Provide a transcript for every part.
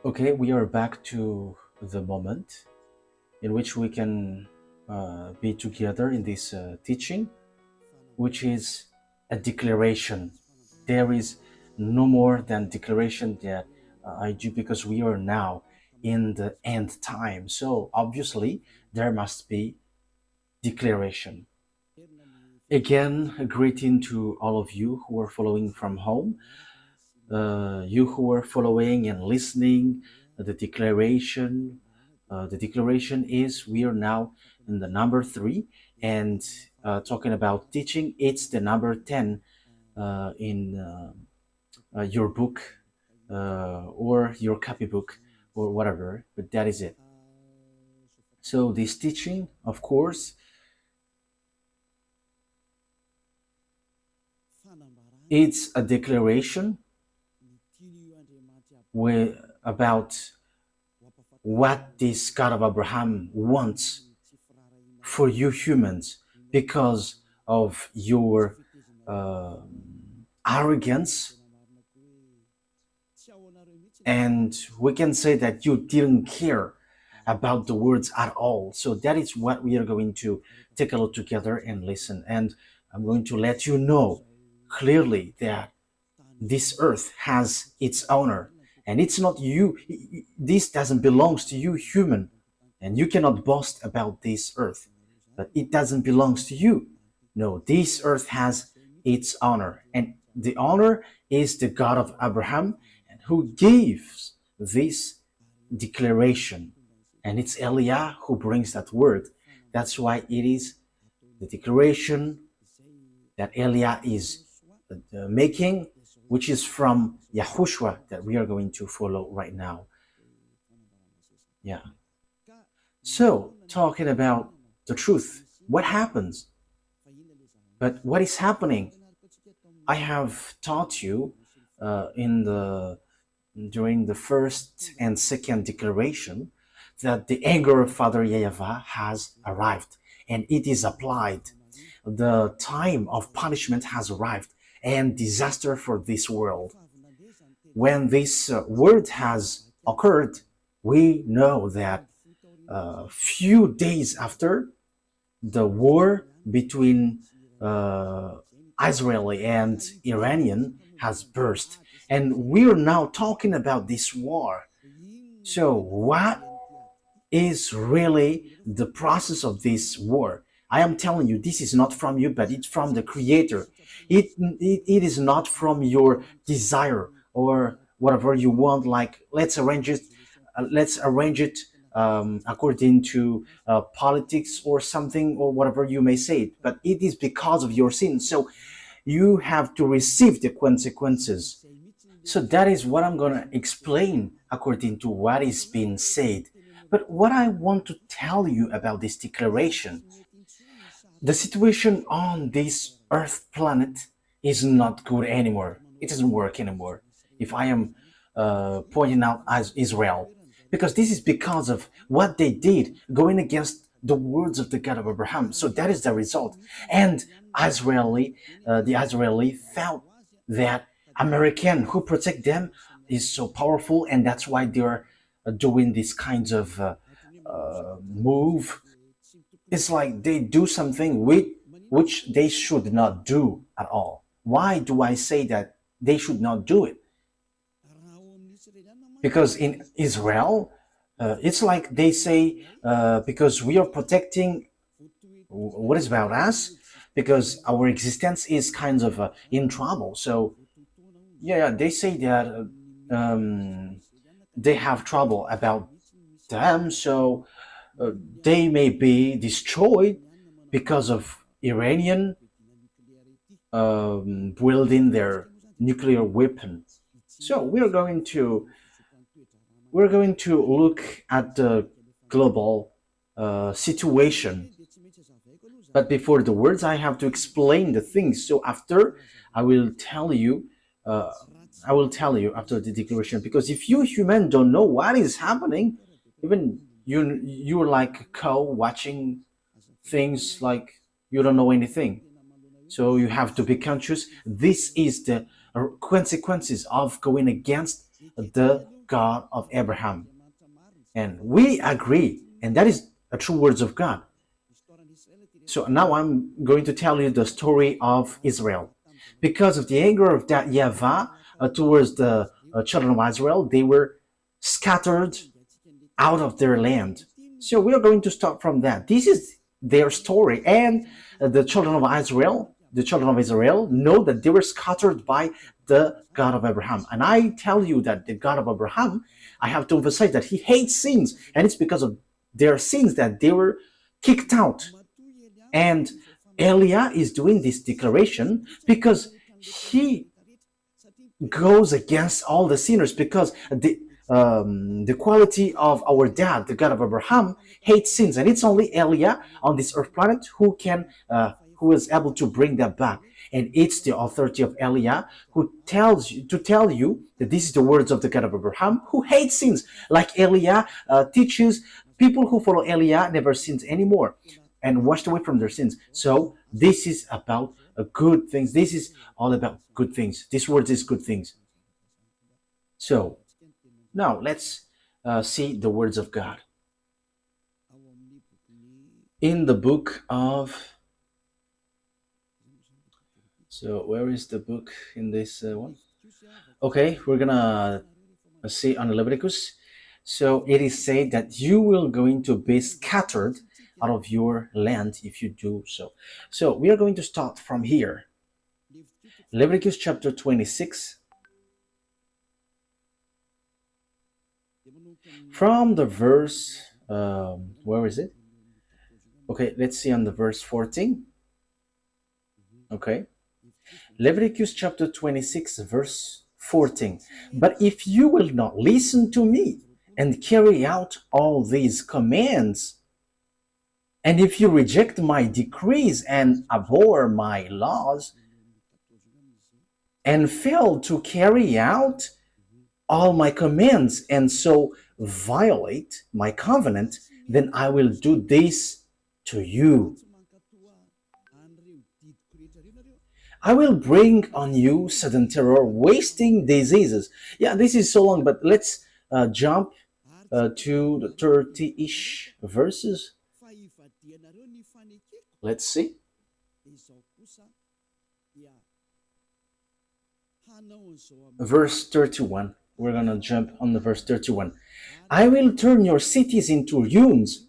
Okay, we are back to the moment in which we can be together in this teaching, which is a declaration. There is no more than declaration that I do, because we are now in the end time. So obviously, there must be declaration. Again, a greeting to all of you who are following from home, you who are following and listening the declaration. The declaration is we are now in the number 3, and talking about teaching, it's the number 10 in your book or your copybook or whatever, but that is it. So this teaching, of course, it's a declaration about what this God of Abraham wants for you humans, because of your uh, arrogance, and we can say that you didn't care about the words at all. So that is what we are going to take a look together and listen. And I'm going to let you know clearly that this earth has its owner, and it's not you. This doesn't belong to you, human, and you cannot boast about this earth, but it doesn't belong to you. No, this earth has its honor, and the honor is the God of Abraham, and who gives this declaration, and it's Eliah who brings that word. That's why it is the declaration that Eliah is making, which is from YAHOSHUA, that we are going to follow right now. Yeah. So, talking about the truth, what happens? But what is happening? I have taught you in the during the first and second declaration that the anger of Father YAHVAH has arrived and it is applied. The time of punishment has arrived and disaster for this world. When this word has occurred, we know that a few days after, the war between uh, Israeli and Iranian has burst. And we're now talking about this war. So, what is really the process of this war? I am telling you, this is not from you, but it's from the Creator. It is not from your desire or whatever you want. Like let's arrange it according to politics or something or whatever you may say it. But it is because of your sin. So you have to receive the consequences. So that is what I'm going to explain according to what is being said. But what I want to tell you about this declaration, the situation on this Earth planet is not good anymore. It doesn't work anymore. If I am pointing out as Israel, because this is because of what they did, going against the words of the God of Abraham. So that is the result. And the Israeli felt that American who protect them is so powerful, and that's why they're doing these kinds of move. It's like they do something which they should not do at all. Why do I say that they should not do it? Because in Israel, it's like they say, because we are protecting what is about us, because our existence is kind of in trouble. So, yeah, they say that they have trouble about them, so they may be destroyed because of Iranian wielding their nuclear weapon. So we're going to look at the global situation. But before the words, I have to explain the things. So after, I will tell you. Uh, I will tell you after the declaration, because if you human don't know what is happening, even you're like a cow watching things, like you don't know anything. So you have to be conscious. This is the consequences of going against the God of Abraham. And we agree, and that is the true words of God. So now I'm going to tell you the story of Israel. Because of the anger of that YAHVAH towards the children of Israel, they were scattered out of their land. So we are going to start from that. This is their story, and the children of Israel know that they were scattered by the God of Abraham. And I tell you that the God of Abraham, I have to emphasize that he hates sins, and it's because of their sins that they were kicked out. And Eliah is doing this declaration because he goes against all the sinners, because the quality of our dad, the God of Abraham, hates sins, and it's only Eliah on this earth planet who is able to bring that back. And it's the authority of Eliah who tells you to tell you that this is the words of the God of Abraham, who hates sins. Like Eliah teaches, people who follow Eliah never sins anymore and washed away from their sins. So this is about good things. This is all about good things. This word is good things. So now let's see the words of God in the book of. So where is the book in this one? Okay, we're gonna see on Leviticus. So it is said that you will going to be scattered out of your land if you do so. So we are going to start from here. Leviticus chapter 26. From the verse, where is it? Okay, let's see on the verse 14. Okay. Leviticus chapter 26, verse 14. But if you will not listen to me and carry out all these commands, and if you reject my decrees and abhor my laws, and fail to carry out all my commands, and so violate my covenant, then I will do this to you. I will bring on you sudden terror, wasting diseases. Yeah, this is so long, but let's jump to the 30-ish verses. Let's see. Verse 31. We're going to jump on the verse 31. I will turn your cities into ruins.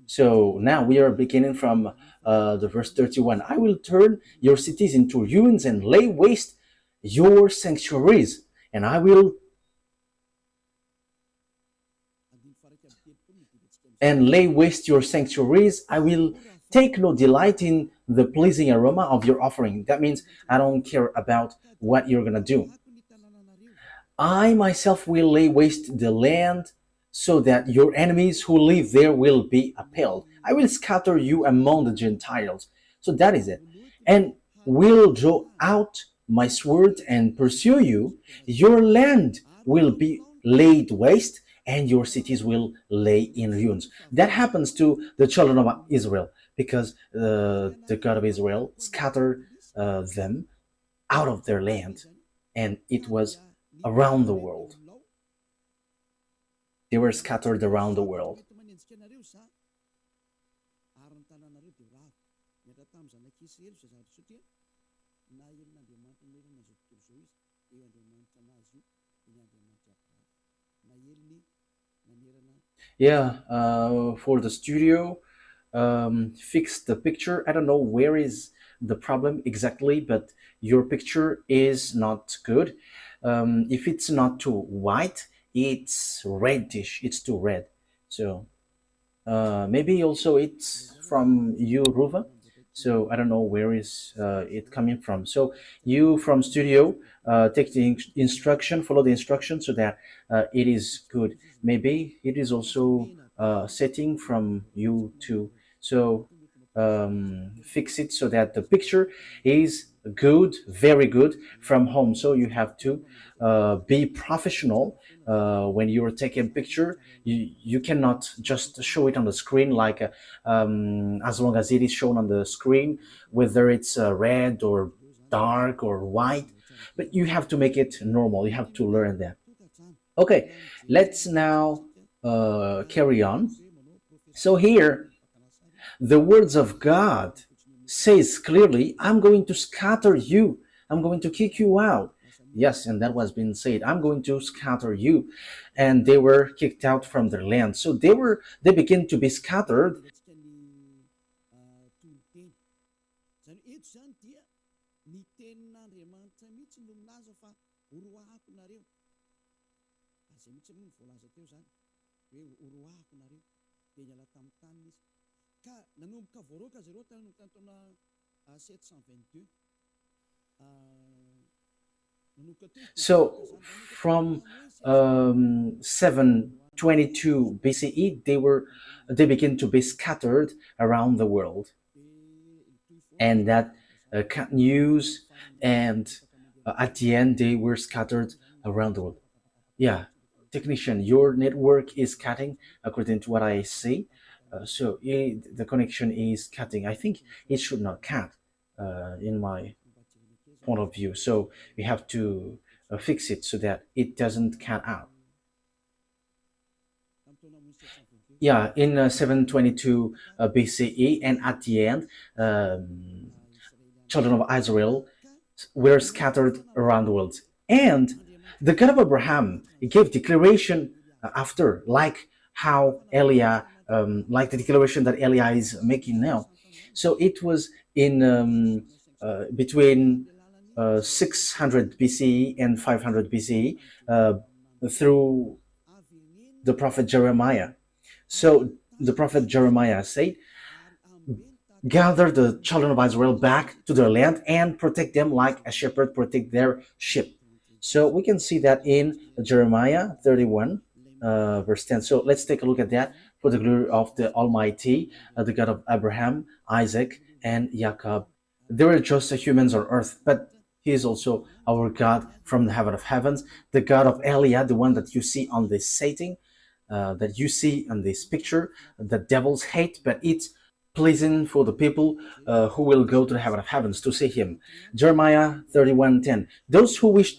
So now we are beginning from the verse 31. I will turn your cities into ruins and lay waste your sanctuaries. And I will lay waste your sanctuaries. I will take no delight in the pleasing aroma of your offering. That means I don't care about what you're going to do. I myself will lay waste the land so that your enemies who live there will be appalled. I will scatter you among the Gentiles. So that is it. And will draw out my sword and pursue you. Your land will be laid waste, and your cities will lay in ruins. That happens to the children of Israel, because the God of Israel scattered them out of their land, and it was around the world. They were scattered around the world. Yeah, for the studio, fix the picture. I don't know where is the problem exactly, but your picture is not good. If it's not too white, it's reddish, it's too red. So maybe also it's from you, Ruva. So I don't know where is it coming from. So you from studio, take the instruction, follow the instruction so that it is good. Maybe it is also setting from you too. So fix it so that the picture is good, very good from home. So you have to be professional when you're taking a picture. You cannot just show it on the screen like as long as it is shown on the screen, whether it's red or dark or white, but you have to make it normal. You have to learn that. Okay, let's now carry on. So here, the words of God says clearly, I'm going to scatter you. I'm going to kick you out. Yes, and that was being said. I'm going to scatter you. And they were kicked out from their land. So they began to be scattered. So from 722 BCE, they began to be scattered around the world, and that news, and at the end they were scattered around the world. Yeah, technician, your network is cutting according to what I see. So the connection is cutting. I think it should not cut in my point of view. So we have to fix it so that it doesn't cut out. Yeah, in 722 BCE, and at the end, children of Israel were scattered around the world. And the God of Abraham gave declaration after, like how Eliah, like the declaration that Eliah is making now. So it was in between 600 BCE and 500 BCE through the prophet Jeremiah. So the prophet Jeremiah said, gather the children of Israel back to their land and protect them like a shepherd protect their sheep. So we can see that in Jeremiah 31, verse 10. So let's take a look at that. For the glory of the Almighty, the God of Abraham, Isaac, and Jacob. There are just humans on earth, but He is also our God from the heaven of heavens, the God of Eliah, the one that you see on this setting, that you see on this picture. The devils hate, but it's pleasing for the people who will go to the heaven of heavens to see him. Jeremiah 31:10. Those who wish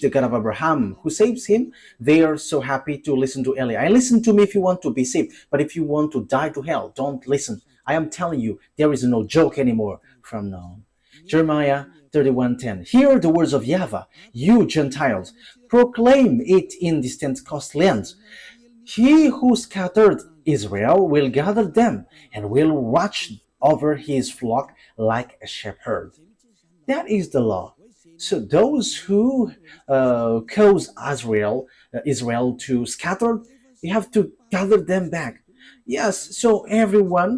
the God of Abraham, who saves him, they are so happy to listen to Eli. I listen to me if you want to be saved, but if you want to die to hell, don't listen. I am telling you, there is no joke anymore from now on. Jeremiah 31:10. Hear the words of YAHVAH, you Gentiles, proclaim it in distant coastlands. He who scattered Israel will gather them and will watch over his flock like a shepherd. That is the law. So those who cause Israel to scatter, you have to gather them back. Yes, so everyone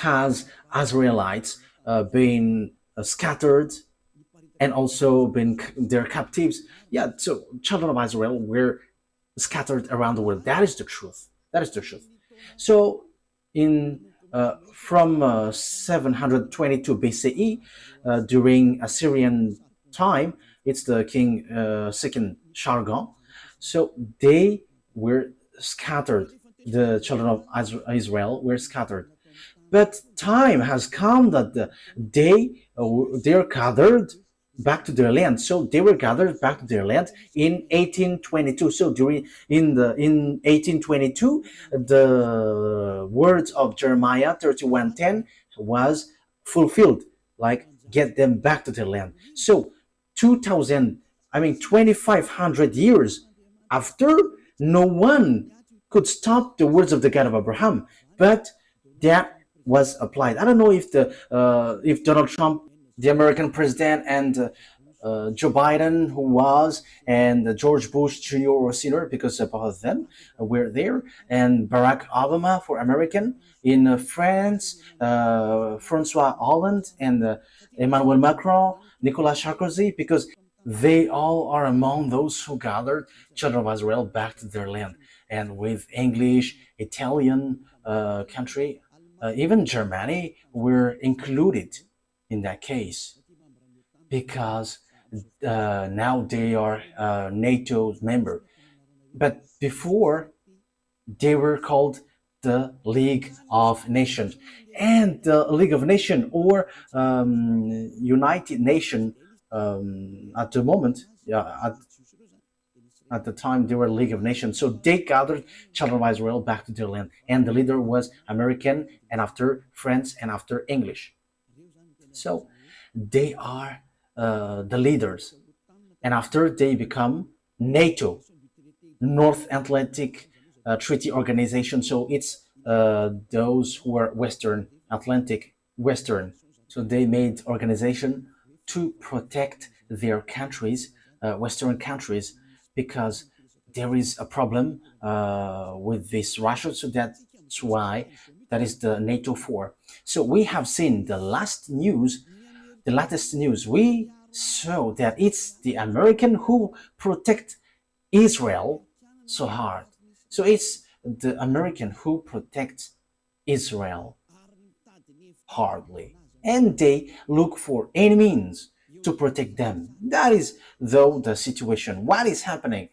has Israelites being scattered and also been their captives. Yeah, so children of Israel were scattered around the world. That is the truth. That is the truth. So, in from 722 BCE, during Assyrian time, it's the king second Sargon. So they were scattered. The children of Israel were scattered. But time has come that they're gathered back to their land. So they were gathered back to their land in 1822. So in 1822, the words of Jeremiah 31:10 was fulfilled, like get them back to their land. So 2000, I mean 2500 years after, no one could stop the words of the God of Abraham, but that was applied. I don't know if Donald Trump, the American president, and Joe Biden, who was, and George Bush Jr. or Sr., because both of them were there, and Barack Obama for American, in France, Francois Hollande, and Emmanuel Macron, Nicolas Sarkozy, because they all are among those who gathered children of Israel back to their land. And with English, Italian country, even Germany were included in that case, because now they are NATO member. But before, they were called the League of Nations. And the League of Nations, or United Nation, at the moment, At the time, they were a League of Nations. So they gathered children of Israel back to their land. And the leader was American, and after French, and after English. So they are the leaders. And after they become NATO, North Atlantic Treaty Organization. So it's those who are Western Atlantic, Western. So they made organization to protect their countries, Western countries, because there is a problem with this Russia. So that's why that is the NATO 4. So we have seen the latest news. We saw that it's the American who protect Israel so hard. So it's the American who protects Israel hardly, and they look for any means to protect them. That is, though, the situation. What is happening?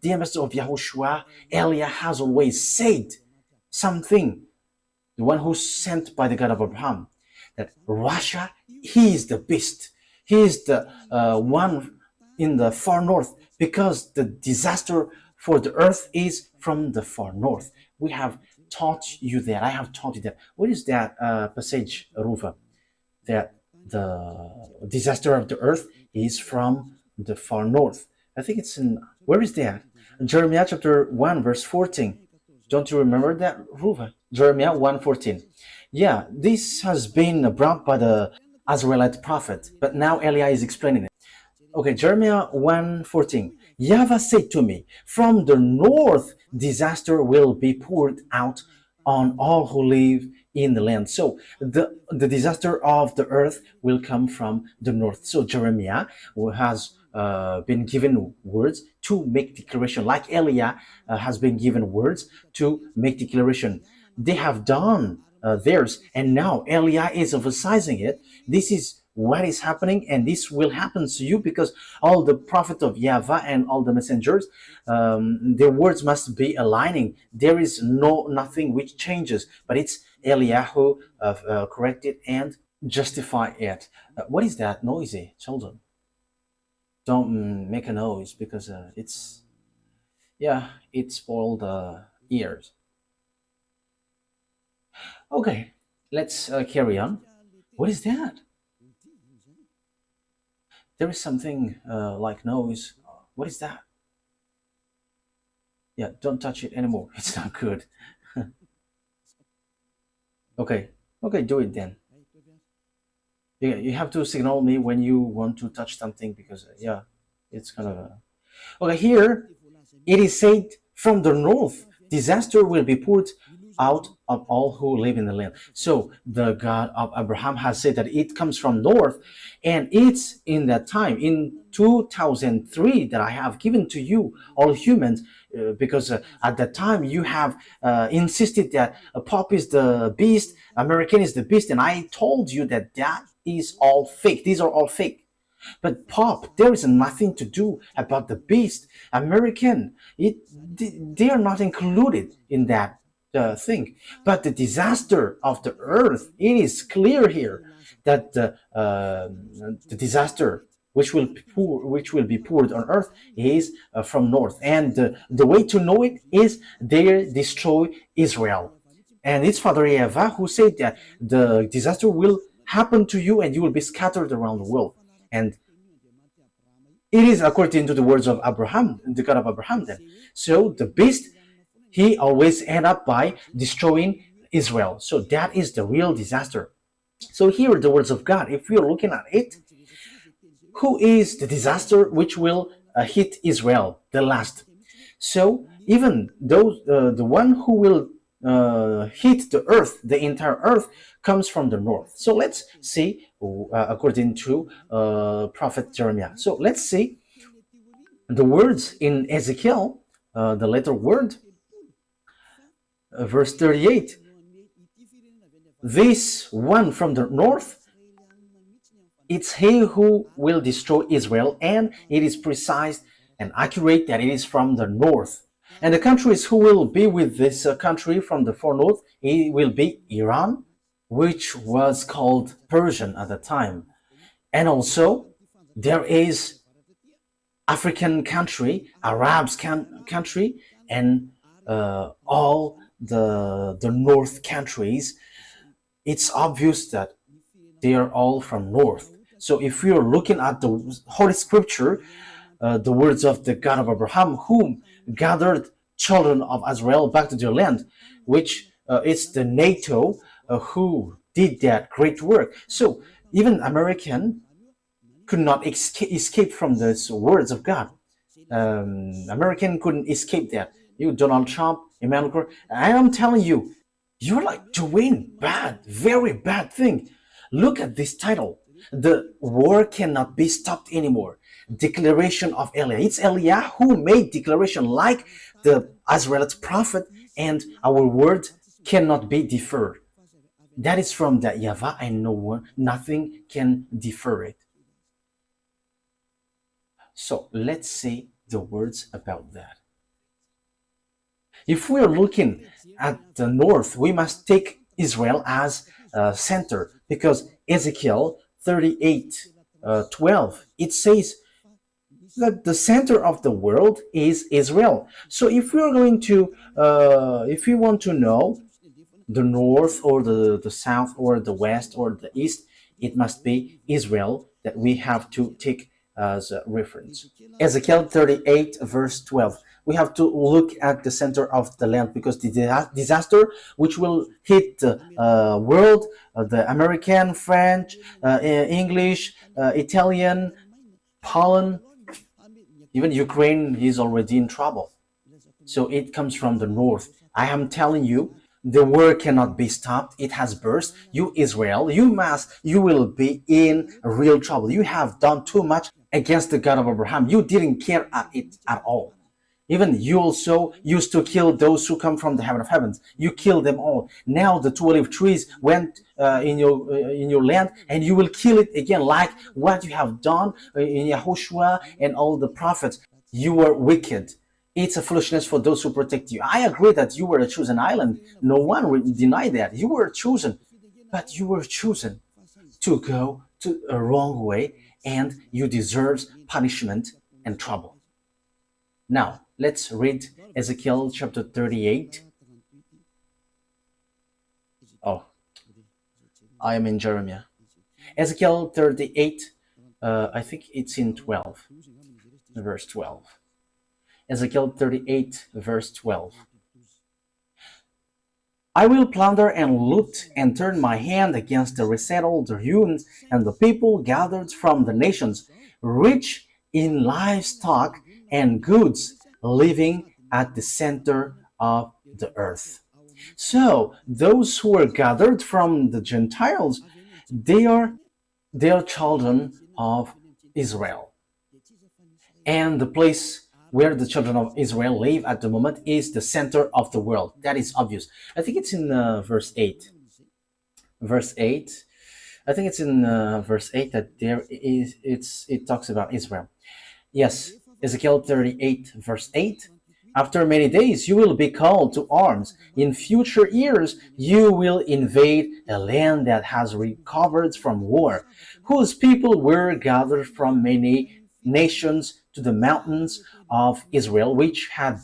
The ambassador of Yahushua, Eliah, has always said something, the one who's sent by the God of Abraham, that Russia, he is the beast. He is the one in the far north, because the disaster for the earth is from the far north. We have taught you that. I have taught you that. What is that passage, Ruva? That the disaster of the earth is from the far north. I think it's in, where is that? Jeremiah chapter 1 verse 14. Don't you remember that, Ruva? Jeremiah 1:14. Yeah, this has been brought by the Israelite prophet, but now Eliah is explaining it. Okay, Jeremiah 1:14. YAHVAH said to me, from the north disaster will be poured out on all who live in the land. So the disaster of the earth will come from the north. So Jeremiah has been given words to make declaration, like Eliah has been given words to make declaration. They have done theirs, and now Eliah is emphasizing it. This is what is happening, and this will happen to you, because all the prophets of YAHVAH and all the messengers, their words must be aligning. There is nothing which changes, but it's Eliah who corrected and justify it. What is that noisy, children? Don't make a noise, because it spoiled the ears. Okay, let's carry on. What is that? There is something like noise. What is that? Yeah, don't touch it anymore. It's not good. Okay, do it then. Yeah, you have to signal me when you want to touch something, because it's kind of okay. Here it is said, from the north disaster will be poured out of all who live in the land. So the God of Abraham has said that it comes from north, and it's in that time, in 2003, that I have given to you, all humans, because at that time you have insisted that Pope is the beast, American is the beast, and I told you that that is all fake. These are all fake. But Pope, there is nothing to do about the beast. American, they are not included in that thing. But the disaster of the earth, it is clear here that the disaster which will be poured on earth is from north, and the way to know it is they destroy Israel. And it's Father YAHVAH who said that the disaster will happen to you, and you will be scattered around the world. And it is according to the words of Abraham, the God of Abraham then. So the beast, he always end up by destroying Israel. So that is the real disaster. So here are the words of God. If we are looking at it, who is the disaster which will hit Israel the last? So even those, the one who will hit the earth, the entire earth, comes from the north. So let's see, according to Prophet Jeremiah. So let's see the words in Ezekiel, the letter word, verse 38. This one from the north, it's he who will destroy Israel, and it is precise and accurate that it is from the north. And the countries who will be with this country from the far north, it will be Iran, which was called Persian at the time. And also there is African country, Arabs country, and all the North countries, it's obvious that they are all from North. So if we are looking at the Holy Scripture, the words of the God of Abraham, whom gathered children of Israel back to their land, which is the NATO who did that great work. So even American could not escape from those words of God. American couldn't escape that. You, Donald Trump, Emmanuel Macron, I am telling you, you're like doing bad, very bad thing. Look at this title. The war cannot be stopped anymore. Declaration of Eliah. It's Eliah who made declaration like the Israelite prophet, and our word cannot be deferred. That is from the YAHVAH, and no one, nothing can defer it. So let's see the words about that. If we are looking at the north, we must take Israel as a center, because Ezekiel 38:12, it says that the center of the world is Israel. So if we are going to, if we want to know the north or the south or the west or the east, it must be Israel that we have to take as a reference. Ezekiel 38 verse 12. We have to look at the center of the land, because the disaster which will hit the world, the American, French, English, Italian, Poland, even Ukraine is already in trouble. So it comes from the north. I am telling you, the war cannot be stopped. It has burst. You, Israel, you will be in real trouble. You have done too much against the God of Abraham. You didn't care at it at all. Even you also used to kill those who come from the heaven of heavens. You killed them all. Now the 12 trees went in your land, and you will kill it again, like what you have done in YAHOSHUAH and all the prophets. You were wicked. It's a foolishness for those who protect you. I agree that you were a chosen island. No one will deny that. You were chosen. But you were chosen to go to a wrong way, and you deserve punishment and trouble. Now, let's read Ezekiel chapter 38. Oh, I am in Jeremiah. Ezekiel 38, I think it's in 12, verse 12. Ezekiel 38, verse 12. I will plunder and loot and turn my hand against the resettled, the ruins, and the people gathered from the nations, rich in livestock and goods, living at the center of the earth. So those who are gathered from the Gentiles, they are children of Israel. And the place where the children of Israel live at the moment is the center of the world. That is obvious. I think it's in verse 8. Verse 8. I think it's in verse 8 that it talks about Israel. Yes, Ezekiel 38, verse 8. After many days you will be called to arms. In future years you will invade a land that has recovered from war, whose people were gathered from many nations to the mountains of Israel, which had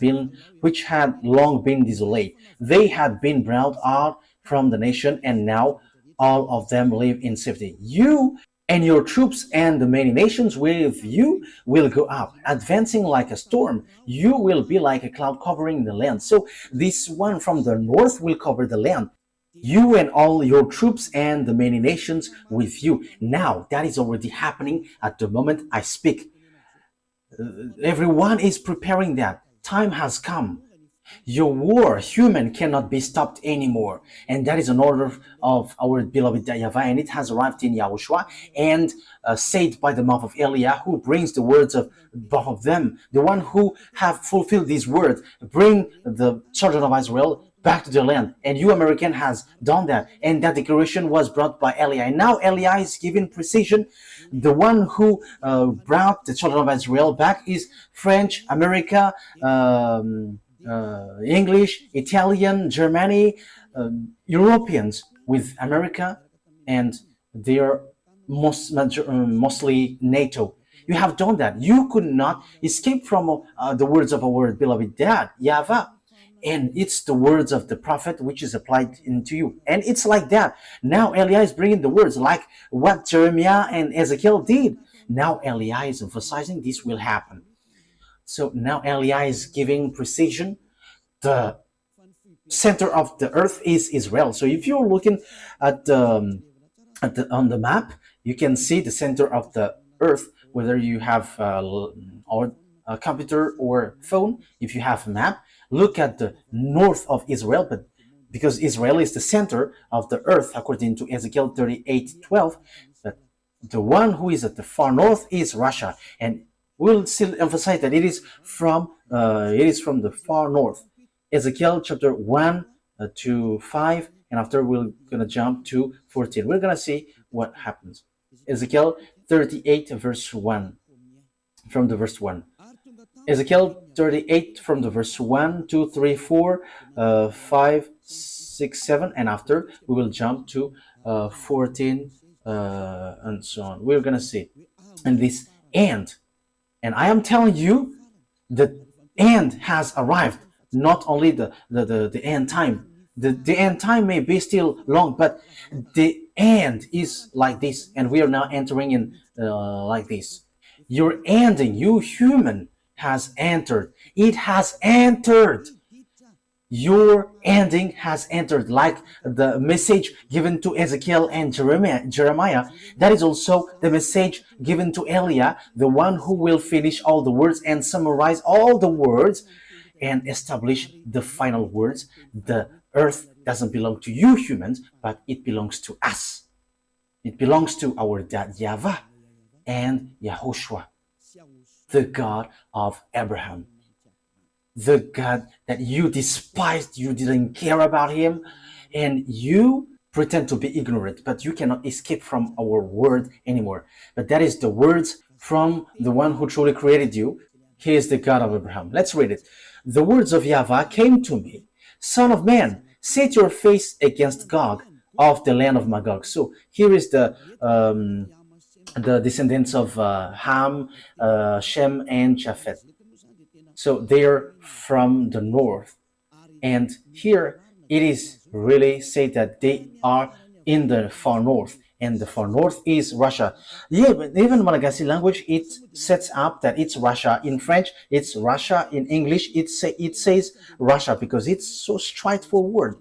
long been desolate. They had been brought out from the nation, and now all of them live in safety. You and your troops and the many nations with you will go up, advancing like a storm. You will be like a cloud covering the land. So this one from the north will cover the land. You and all your troops and the many nations with you. Now that is already happening at the moment I speak. Everyone is preparing that. Time has come. Your war, human, cannot be stopped anymore. And that is an order of our beloved YAHVAH, and it has arrived in YAHOSHUAH and said by the mouth of Eliah, who brings the words of both of them, the one who have fulfilled these words, bring the children of Israel back to their land. And you, American, has done that. And that declaration was brought by Eliah. And now Eliah is giving precision. The one who brought the children of Israel back is French, America, English, Italian, Germany, Europeans with America, and they are mostly NATO. You have done that. You could not escape from the words of our beloved dad, YAHVAH. And it's the words of the prophet which is applied into you. And it's like that. Now Eliah is bringing the words like what Jeremiah and Ezekiel did. Now Eliah is emphasizing this will happen. So now Eliah is giving precision. The center of the earth is Israel. So if you're looking at on the map, you can see the center of the earth, whether you have a computer or phone. If you have a map, look at the north of Israel, but because Israel is the center of the earth, according to Ezekiel 38:12, but the one who is at the far north is Russia, and we'll still emphasize that it is from the far north. Ezekiel chapter 1 to 5, and after we're gonna jump to 14. We're gonna see what happens. Ezekiel 38 verse 1, from the verse 1. Ezekiel 38 from the verse 1, 2, 3, 4, 5, 6, 7, and after we will jump to 14 and so on. We're gonna see. And this end, and I am telling you, the end has arrived. Not only the end time. The end time may be still long, but the end is like this, and we are now entering in like this. Your ending, you human, has entered. It has entered. Your ending has entered, like the message given to Ezekiel and Jeremiah. That is also the message given to Eliah, the one who will finish all the words and summarize all the words and establish the final words. The earth doesn't belong to you humans, but it belongs to us. It belongs to our dad YAHVAH and YAHOSHUA, the God of Abraham, the God that you despised. You didn't care about him, and you pretend to be ignorant, but you cannot escape from our word anymore. But that is the words from the one who truly created you. He is the God of Abraham. Let's read it. The words of YAHVAH came to me, Son of man, set your face against Gog of the land of Magog. So here is the descendants of Ham, Shem, and Japheth. So they're from the north, and here it is really said that they are in the far north, and the far north is Russia. Yeah, but even Malagasy language, it sets up that it's Russia. In French, it's Russia. In English, it says Russia because it's so straightforward.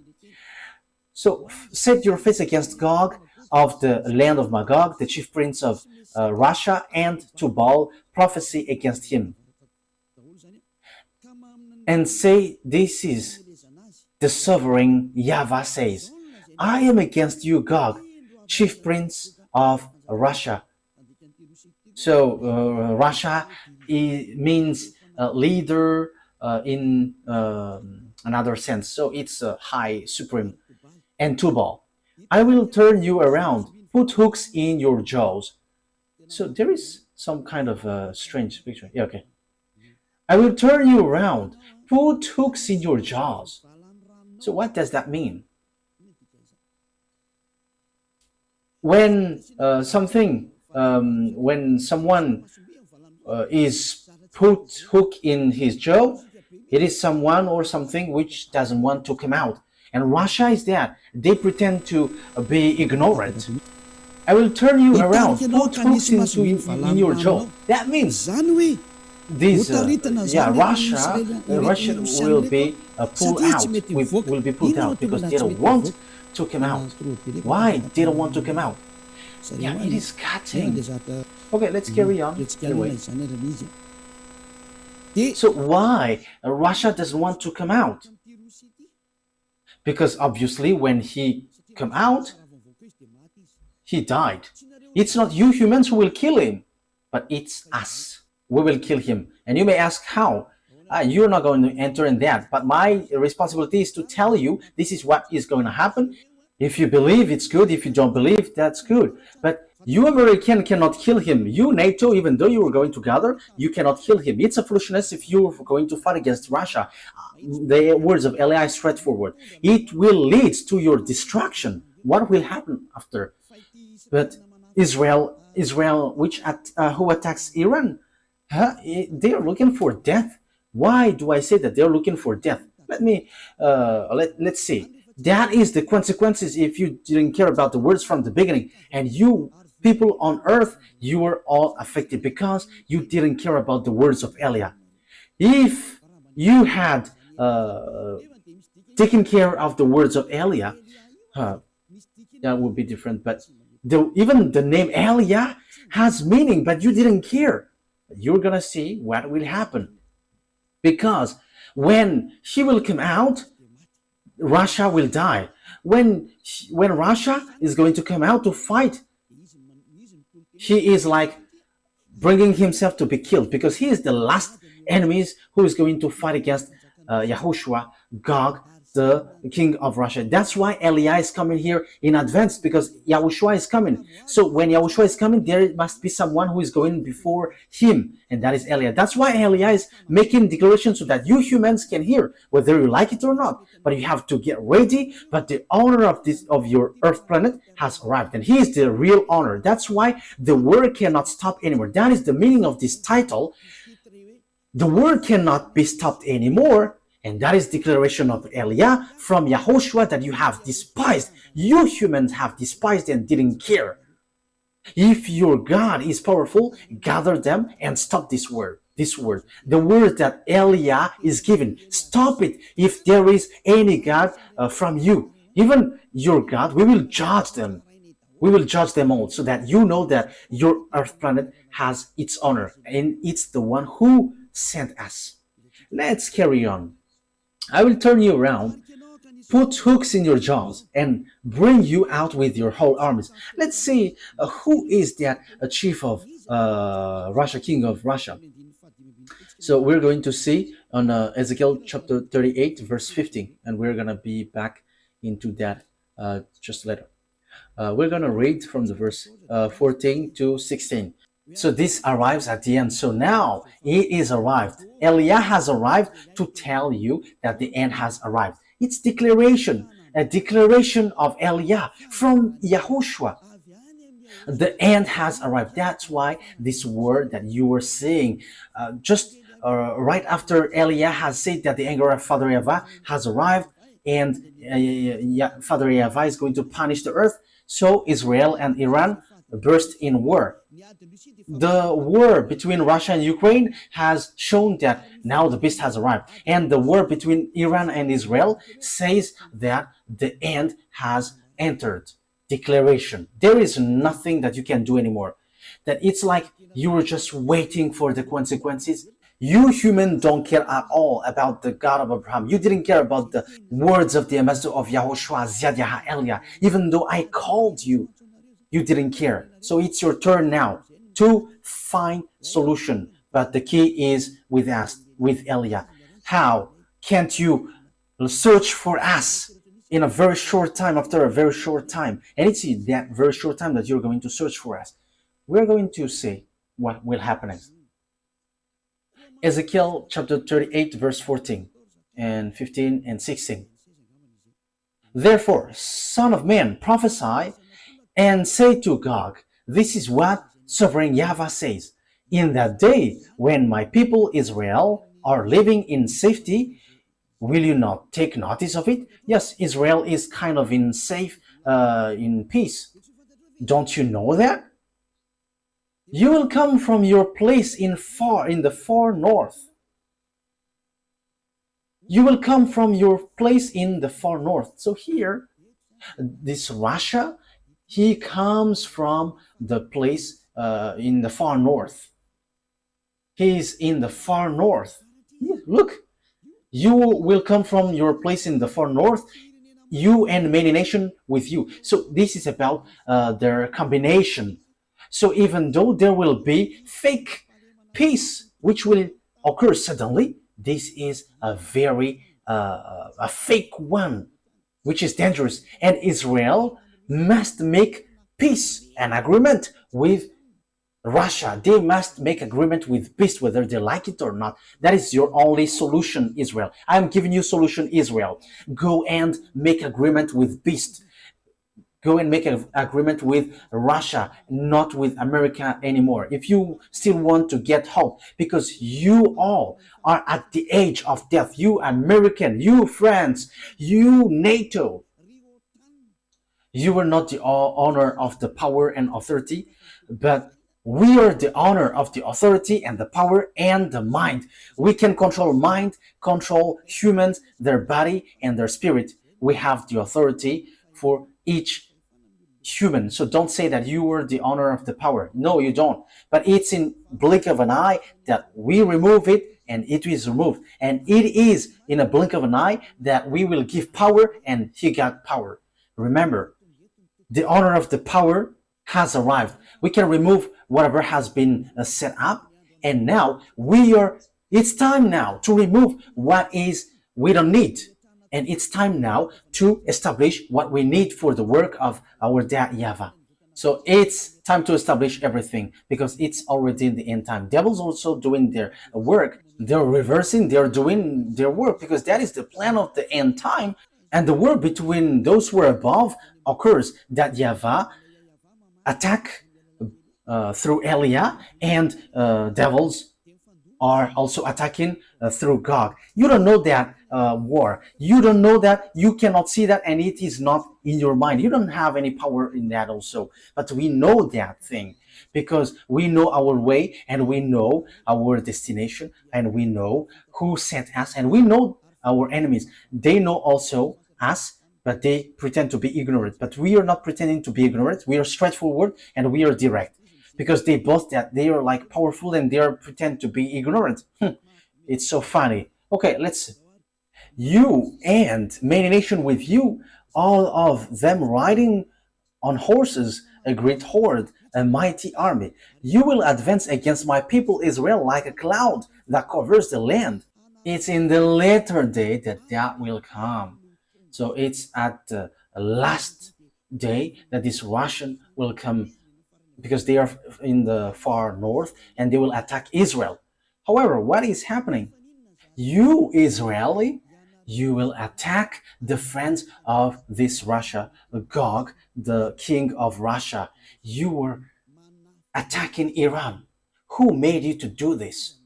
So set your face against Gog of the land of Magog, the chief prince of Russia, and Tubal, prophesy against him, and say, this is the sovereign YAHVAH says, I am against you, Gog, chief prince of Russia. So Russia means leader in another sense. So it's high, supreme. And Tubal, I will turn you around, put hooks in your jaws. So there is some kind of strange picture. Yeah, okay. I will turn you around, put hooks in your jaws. So what does that mean? When when someone is put hook in his jaw, it is someone or something which doesn't want to come out. And Russia is that. They pretend to be ignorant. I will turn you around, put hooks in your jaw. That means this, Russia will be pulled out. Will be pulled out because they don't want to come out. Why they don't want to come out? Yeah, it is cutting. Okay, let's carry on. Anyway. So why Russia doesn't want to come out? Because obviously when he come out, he died. It's not you humans who will kill him, but it's us. We will kill him. And you may ask how? You're not going to enter in that. But my responsibility is to tell you this is what is going to happen. If you believe, it's good. If you don't believe, that's good. But you American cannot kill him. You NATO, even though you were going together, you cannot kill him. It's a foolishness if you're going to fight against Russia. The words of Eli are straightforward. It will lead to your destruction. What will happen after? But Israel Israel, who attacks Iran, they are looking for death. Why do I say that they're looking for death? Let's see. That is the consequences if you didn't care about the words from the beginning. And you people on earth, you were all affected because you didn't care about the words of Eliah. If you had taken care of the words of Eliah, that would be different. But even the name Eliah has meaning, but you didn't care. You're gonna see what will happen, because when he will come out, Russia will die. When Russia is going to come out to fight, he is like bringing himself to be killed, because he is the last enemies who is going to fight against YAHOSHUA, Gog, the king of Russia. That's why Eliah is coming here in advance, because YAHOSHUA is coming. So when YAHOSHUA is coming, there must be someone who is going before him, and that is Eliah. That's why Eliah is making declarations so that you humans can hear, whether you like it or not. But you have to get ready. But the owner of your earth planet has arrived, and he is the real owner. That's why the war cannot stop anymore. That is the meaning of this title. The war cannot be stopped anymore. And that is declaration of Eliah from YAHOSHUA that you have despised. You humans have despised and didn't care. If your God is powerful, gather them and stop this word. The word that Eliah is giving. Stop it. If there is any God from you, even your God, we will judge them. We will judge them all, so that you know that your earth planet has its owner, and it's the one who sent us. Let's carry on. I will turn you around, put hooks in your jaws, and bring you out with your whole armies. Let's see who is that chief of Russia, king of Russia. So we're going to see on Ezekiel chapter 38, verse 15, and we're going to be back into that just later. We're going to read from the verse 14 to 16. So this arrives at the end. So now he is arrived. Eliah has arrived to tell you that the end has arrived. It's declaration, a declaration of Eliah from YAHOSHUA. The end has arrived. That's why this word that you were saying, just right after Eliah has said that the anger of Father YAHVAH has arrived, and Father YAHVAH is going to punish the earth, so Israel and Iran burst in war. The war between Russia and Ukraine has shown that now the beast has arrived. And the war between Iran and Israel says that the end has entered. Declaration. There is nothing that you can do anymore. That it's like you were just waiting for the consequences. You human don't care at all about the God of Abraham. You didn't care about the words of the ambassador of YAHOSHUA, Ziad Eliah. Even though I called you, you didn't care. So it's your turn now to find solution. But the key is with us, with Eliah. How can't you search for us in a very short time, after a very short time? And it's in that very short time that you're going to search for us. We're going to see what will happen next. Ezekiel chapter 38, verse 14 and 15 and 16. Therefore, son of man, prophesy and say to Gog, this is what sovereign YAHVAH says. In that day when my people Israel are living in safety, will you not take notice of it? Yes, Israel is kind of in peace. Don't you know that? You will come from your place in the far north. You will come from your place in the far north. So here, this Russia, he comes from the place in the far north. He's in the far north. Yeah, look, you will come from your place in the far north, you and many nations with you. So this is about their combination. So even though there will be fake peace, which will occur suddenly, this is a very a fake one, which is dangerous. And Israel must make peace and agreement with Russia. They must make agreement with peace, whether they like it or not. That is your only solution, Israel. I'm giving you solution, Israel. Go and make agreement with peace. go and make an agreement with Russia, not with America anymore. If you still want to get hope, because you all are at the age of death, you American, you France, you NATO, you are not the owner of the power and authority, but we are the owner of the authority and the power and the mind. We can control mind, control humans, their body and their spirit. We have the authority for each human. So don't say that you are the owner of the power. No, you don't. But it's in blink of an eye that we remove it and it is removed. And it is in a blink of an eye that we will give power and he got power. Remember, the owner of the power has arrived. We can remove whatever has been set up. And now it's time now to remove what is we don't need. And it's time now to establish what we need for the work of our dad YAHVAH. So it's time to establish everything because it's already in the end time. Devil's also doing their work. They're reversing, they're doing their work because that is the plan of the end time. And the war between those who are above occurs that YAHVAH attack through Elia and devils are also attacking through Gog. You don't know that war. You don't know that. You cannot see that and it is not in your mind. You don't have any power in that also. But we know that thing because we know our way and we know our destination and we know who sent us and we know our enemies. They know also us, but they pretend to be ignorant. But we are not pretending to be ignorant. We are straightforward and we are direct. Because they boast that they are like powerful and they are pretend to be ignorant. It's so funny. Okay, let's. You and many nations with you, all of them riding on horses, a great horde, a mighty army. You will advance against my people Israel like a cloud that covers the land. It's in the latter day that will come. So it's at the last day that this Russian will come because they are in the far north and they will attack Israel. However, what is happening? You, Israeli, you will attack the friends of this Russia, Gog, the king of Russia. You were attacking Iran. Who made you to do this?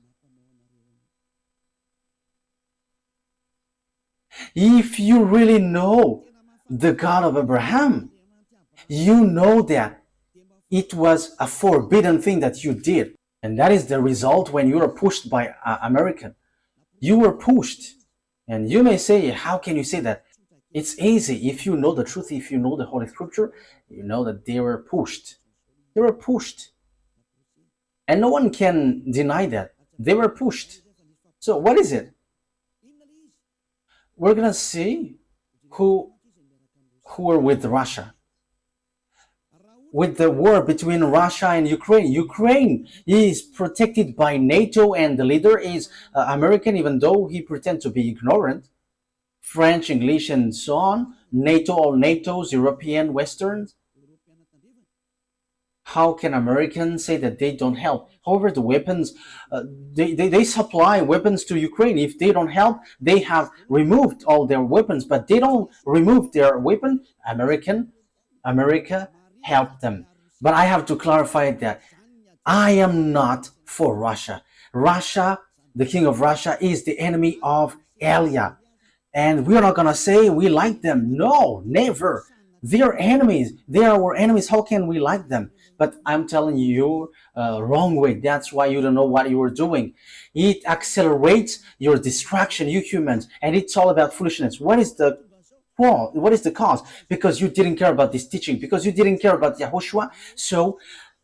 If you really know the God of Abraham, you know that it was a forbidden thing that you did. And that is the result when you are pushed by American. You were pushed. And you may say, how can you say that? It's easy. If you know the truth, if you know the Holy Scripture, you know that they were pushed. They were pushed. And no one can deny that. They were pushed. So what is it? We're going to see who are with Russia. With the war between Russia and Ukraine. Ukraine is protected by NATO and the leader is American, even though he pretends to be ignorant. French, English, and so on. NATO, all NATO's, European, Westerns. How can Americans say that they don't help? However, the weapons, they supply weapons to Ukraine. If they don't help, they have removed all their weapons, but they don't remove their weapon. America help them. But I have to clarify that I am not for Russia. Russia, the king of Russia, is the enemy of Elia. And we're not going to say we like them. No, never. They are enemies. They are our enemies. How can we like them? But I'm telling you, wrong way. That's why you don't know what you are doing. It accelerates your distraction, you humans. And it's all about foolishness. What is the cause? Because you didn't care about this teaching, because you didn't care about YAHOSHUA. So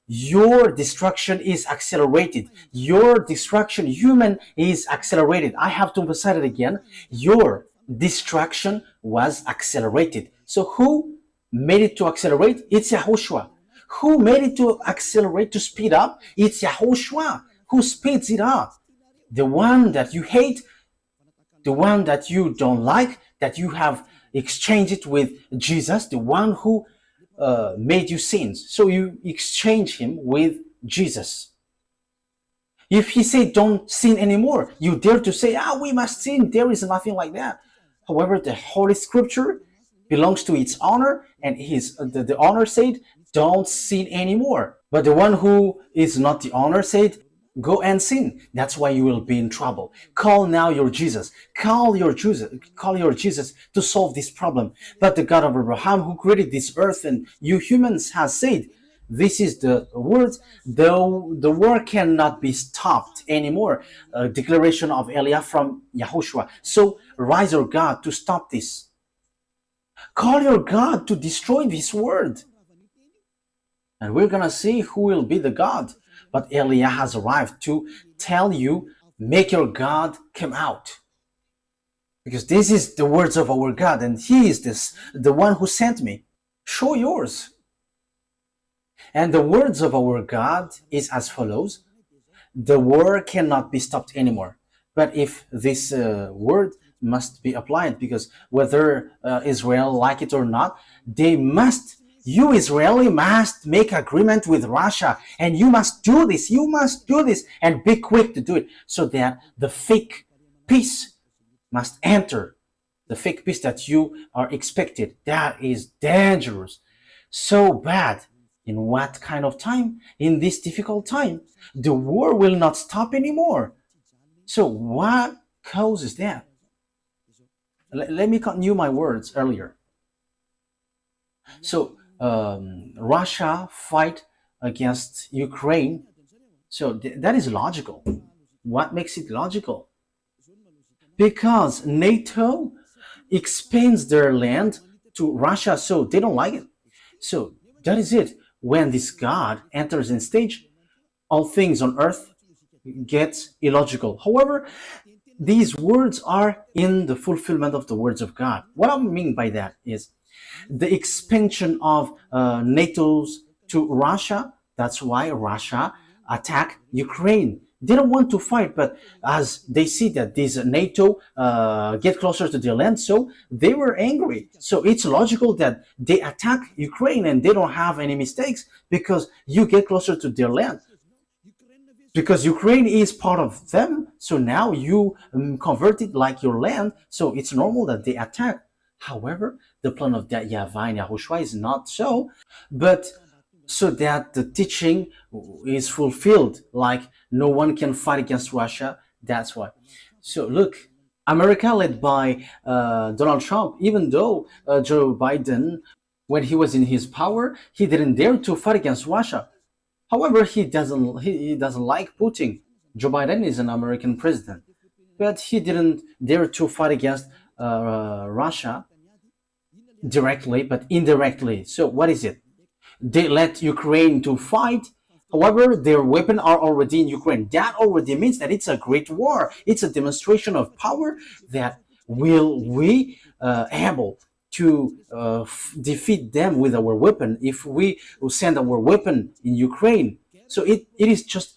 your destruction is accelerated. Your destruction, human, is accelerated. I have to emphasize it again. Your destruction was accelerated. So who made it to accelerate? It's YAHOSHUA. Who made it to accelerate, to speed up? It's YAHOSHUA. Who speeds it up? The one that you hate, the one that you don't like, that you have exchanged it with Jesus, the one who made you sins. So you exchange him with Jesus. If he said don't sin anymore, you dare to say, we must sin. There is nothing like that. However, the Holy Scripture belongs to its owner, and the owner said, don't sin anymore. But the one who is not the owner said, go and sin. That's why you will be in trouble. Call now your Jesus. Call your Jesus. Call your Jesus to solve this problem. But the God of Abraham, who created this earth and you humans, has said, this is the words, though the war cannot be stopped anymore. A declaration of Eliah from Yahushua. So rise your God to stop this. Call your God to destroy this word. And we're going to see who will be the God. But Eliah has arrived to tell you, make your God come out. Because this is the words of our God, and He is the one who sent me. Show yours. And the words of our God is as follows. The war cannot be stopped anymore. But if this word must be applied, because whether Israel like it or not, you Israeli must make agreement with Russia, and you must do this, and be quick to do it, so that the fake peace must enter, the fake peace that you are expected. That is dangerous, so bad. In what kind of time? In this difficult time. The war will not stop anymore. So what causes that? Let me continue my words earlier. So Russia fight against Ukraine. So that is logical. What makes it logical? Because NATO expands their land to Russia, so they don't like it. So that is it. When this God enters in stage, all things on earth gets illogical. However, these words are in the fulfillment of the words of God. What I mean by that is the expansion of NATO's to Russia. That's why Russia attacked Ukraine. They don't want to fight, but as they see that this NATO get closer to their land, so they were angry. So it's logical that they attack Ukraine and they don't have any mistakes because you get closer to their land. Because Ukraine is part of them, so now you convert it like your land, so it's normal that they attack. However, the plan of that YAHVAH and YAHOSHUAH is not so, but so that the teaching is fulfilled, like no one can fight against Russia. That's why. So look, America led by Donald Trump, even though Joe Biden, when he was in his power, he didn't dare to fight against Russia. However, he doesn't like Putin. Joe Biden is an American president, but he didn't dare to fight against Russia directly, but indirectly. So what is it? They let Ukraine to fight. However, their weapons are already in Ukraine. That already means that it's a great war. It's a demonstration of power that will we able to defeat them with our weapon if we send our weapon in Ukraine. So it is just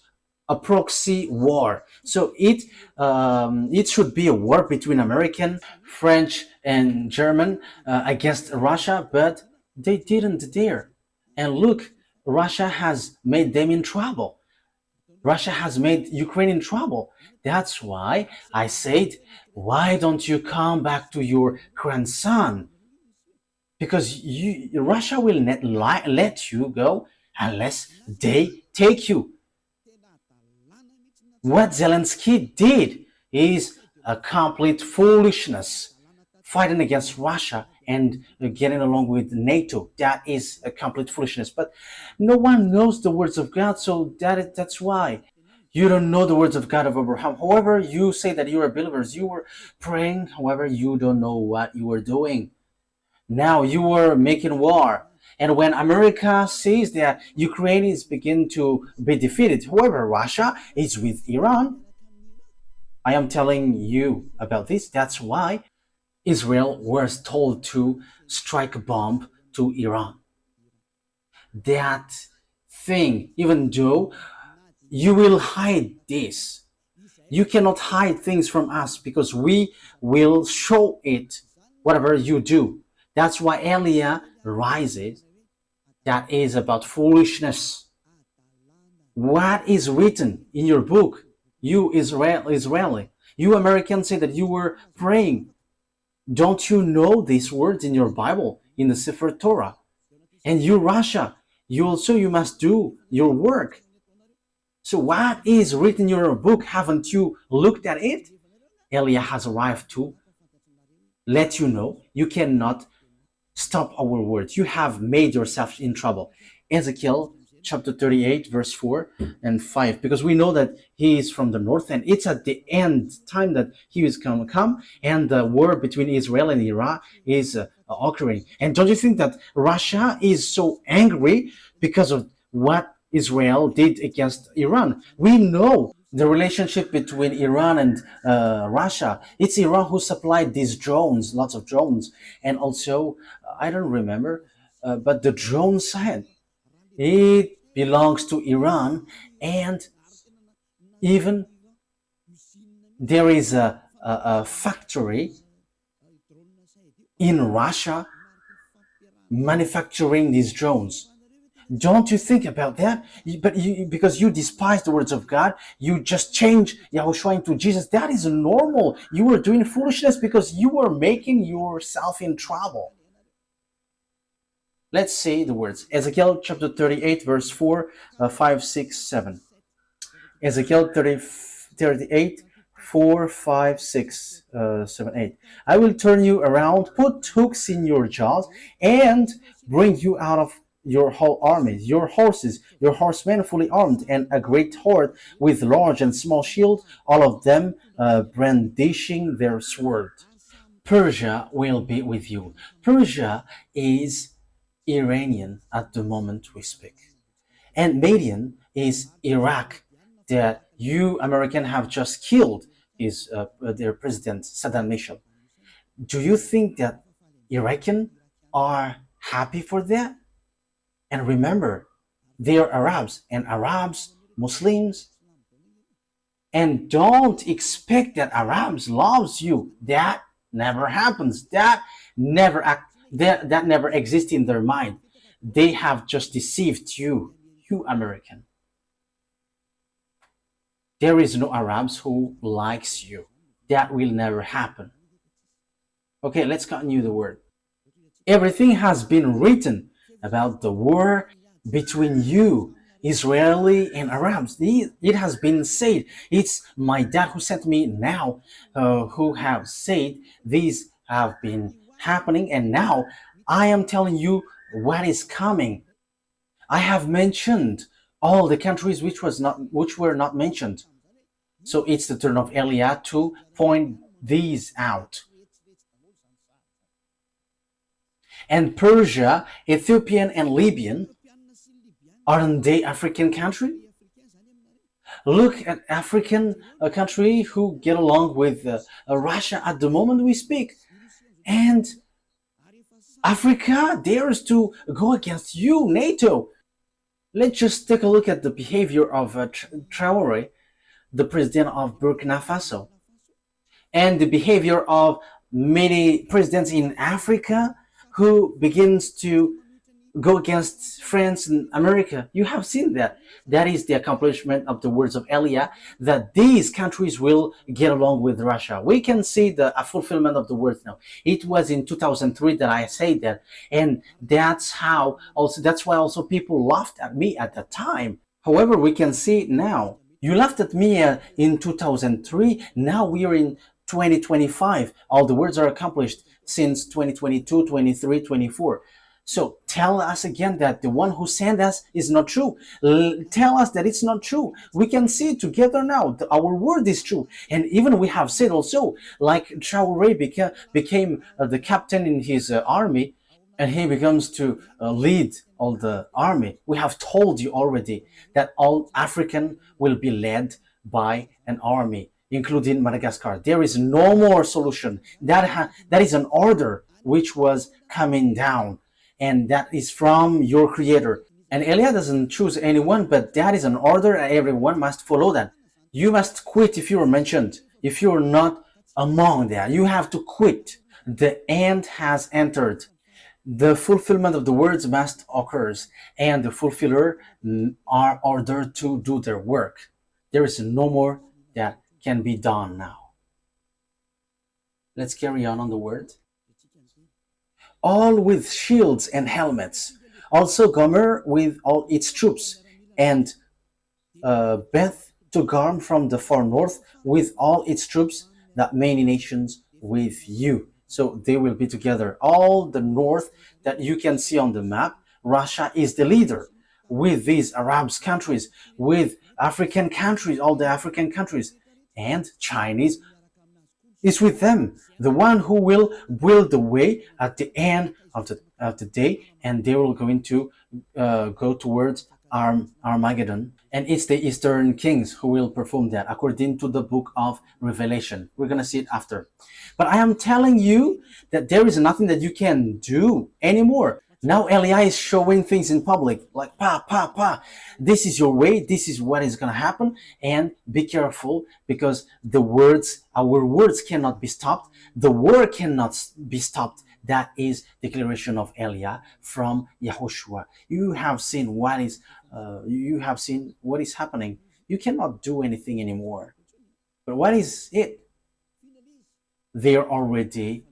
a proxy war. So it should be a war between American, French, and German against Russia, but they didn't dare. And look, Russia has made them in trouble. Russia has made Ukraine in trouble. That's why I said, why don't you come back to your grandson? Because Russia will not let you go unless they take you. What Zelensky did is a complete foolishness, fighting against Russia and getting along with NATO. That is a complete foolishness. But no one knows the words of God, so that's why. You don't know the words of God of Abraham. However, you say that you are believers. You were praying. However, you don't know what you were doing. Now you were making war. And when America sees that Ukraine is beginning to be defeated, however, Russia is with Iran. I am telling you about this. That's why Israel was told to strike a bomb to Iran. That thing, even though you will hide this, you cannot hide things from us because we will show it whatever you do. That's why Eliah rises. That is about foolishness. What is written in your book? You Israeli, you Americans say that you were praying. Don't you know these words in your Bible, in the Sefer Torah? And you, Russia, you must do your work. So what is written in your book? Haven't you looked at it? Eliah has arrived to let you know you cannot stop our words. You have made yourself in trouble. Ezekiel chapter 38, verse 4 and 5, because we know that he is from the north, and it's at the end time that he is going to come, and the war between Israel and Iran is occurring. And don't you think that Russia is so angry because of what Israel did against Iran? We know the relationship between Iran and Russia. It's Iran who supplied these drones, lots of drones, and also I don't remember, but the drone said it belongs to Iran, and even there is a factory in Russia manufacturing these drones. Don't you think about that? Because you despise the words of God, you just change Yahushua into Jesus. That is normal. You were doing foolishness because you were making yourself in trouble. Let's see the words. Ezekiel chapter 38, verse 4, 5, 6, 7. Ezekiel 38, 4, 5, 6, 7, 8. I will turn you around, put hooks in your jaws, and bring you out of your whole army, your horses, your horsemen fully armed, and a great horde with large and small shield, all of them brandishing their sword. Persia will be with you. Persia is Iranian at the moment we speak. And Madian is Iraq, that you American have just killed is their president Saddam Hussein. Do you think that Iraqis are happy for that? And remember, they are Arabs, and Arabs, Muslims, and don't expect that Arabs loves you. That never happens. That never exists in their mind. They have just deceived you, you American. There is no Arabs who likes you. That will never happen. Okay, let's continue the word. Everything has been written about the war between you, Israeli and Arabs. It has been said. It's my dad who sent me now, who have said these have been happening, and now I am telling you what is coming. I have mentioned all the countries which were not mentioned. So it's the turn of Eliah to point these out. And Persia, Ethiopian, and Libyan, aren't they African country? Look at African country who get along with Russia at the moment we speak. And Africa dares to go against you, NATO. Let's just take a look at the behavior of Traoré, the president of Burkina Faso, and the behavior of many presidents in Africa who begins to go against France and America. You have seen that. That is the accomplishment of the words of Eliah, that these countries will get along with Russia. We can see the fulfillment of the words now. It was in 2003 that I said that, and that's why also people laughed at me at the time. However, we can see it now. You laughed at me in 2003. Now we are in 2025. All the words are accomplished since 2022, 23, 24. So tell us again that the one who sent us is not true. Tell us that it's not true. We can see it together now. Our word is true. And even we have said also, like Traoré became the captain in his army, and he becomes to lead all the army. We have told you already that all African will be led by an army, including Madagascar. There is no more solution. That is an order which was coming down, and that is from your creator. And Eliah doesn't choose anyone, but that is an order, and everyone must follow that. You must quit if you are mentioned. If you are not among that, you have to quit. The end has entered. The fulfillment of the words must occur, and the fulfiller are ordered to do their work. There is no more that can be done now. Let's carry on the word. All with shields and helmets. Also Gomer with all its troops, and Beth Togarm from the far north with all its troops, that many nations with you. So they will be together. All the north that you can see on the map, Russia is the leader with these Arab countries, with African countries, all the African countries, and Chinese is with them, the one who will build the way at the end of the day, and they will going to go towards Armageddon. And it's the Eastern kings who will perform that according to the book of Revelation. We're going to see it after. But I am telling you that there is nothing that you can do anymore. Now Eli is showing things in public, like this is your way, this is what is going to happen, and be careful, because our words cannot be stopped. The war cannot be stopped. That is declaration of Eli from Yahushua. You have seen what is happening. You cannot do anything anymore. But what is it? They are already